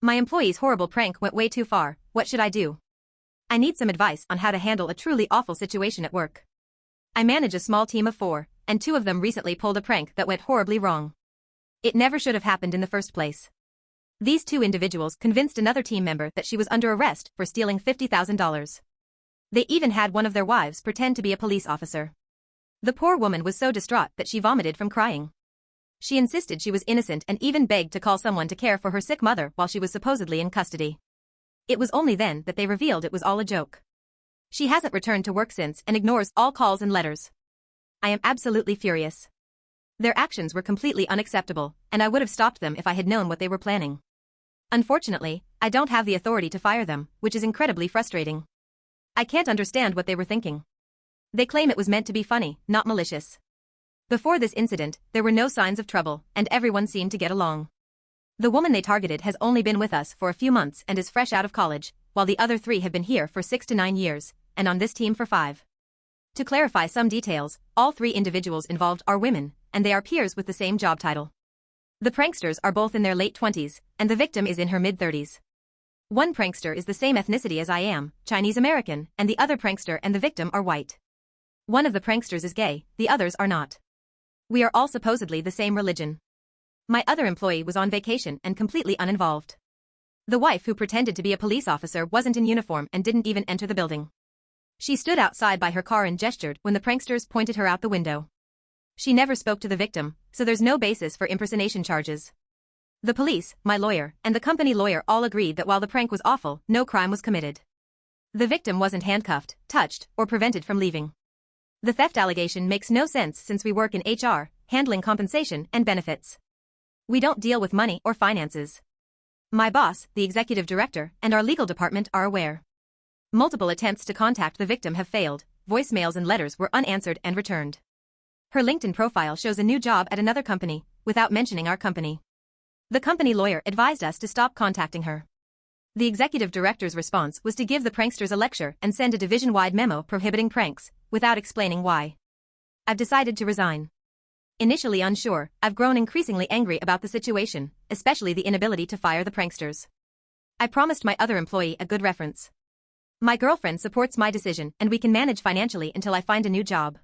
My employee's horrible prank went way too far. What should I do? I need some advice on how to handle a truly awful situation at work. I manage a small team of 4, and 2 of them recently pulled a prank that went horribly wrong. It never should have happened in the first place. These 2 individuals convinced another team member that she was under arrest for stealing $50,000. They even had one of their wives pretend to be a police officer. The poor woman was so distraught that she vomited from crying. She insisted she was innocent and even begged to call someone to care for her sick mother while she was supposedly in custody. It was only then that they revealed it was all a joke. She hasn't returned to work since and ignores all calls and letters. I am absolutely furious. Their actions were completely unacceptable, and I would have stopped them if I had known what they were planning. Unfortunately, I don't have the authority to fire them, which is incredibly frustrating. I can't understand what they were thinking. They claim it was meant to be funny, not malicious. Before this incident, there were no signs of trouble, and everyone seemed to get along. The woman they targeted has only been with us for a few months and is fresh out of college, while the other 3 have been here for 6 to 9 years, and on this team for 5. To clarify some details, all 3 individuals involved are women, and they are peers with the same job title. The pranksters are both in their late 20s, and the victim is in her mid-30s. One prankster is the same ethnicity as I am, Chinese American, and the other prankster and the victim are white. One of the pranksters is gay, the others are not. We are all supposedly the same religion. My other employee was on vacation and completely uninvolved. The wife who pretended to be a police officer wasn't in uniform and didn't even enter the building. She stood outside by her car and gestured when the pranksters pointed her out the window. She never spoke to the victim, so there's no basis for impersonation charges. The police, my lawyer, and the company lawyer all agreed that while the prank was awful, no crime was committed. The victim wasn't handcuffed, touched, or prevented from leaving. The theft allegation makes no sense since we work in HR, handling compensation and benefits. We don't deal with money or finances. My boss, the executive director, and our legal department are aware. Multiple attempts to contact the victim have failed, voicemails and letters were unanswered and returned. Her LinkedIn profile shows a new job at another company, without mentioning our company. The company lawyer advised us to stop contacting her. The executive director's response was to give the pranksters a lecture and send a division-wide memo prohibiting pranks, without explaining why. I've decided to resign. Initially unsure, I've grown increasingly angry about the situation, especially the inability to fire the pranksters. I promised my other employee a good reference. My girlfriend supports my decision and we can manage financially until I find a new job.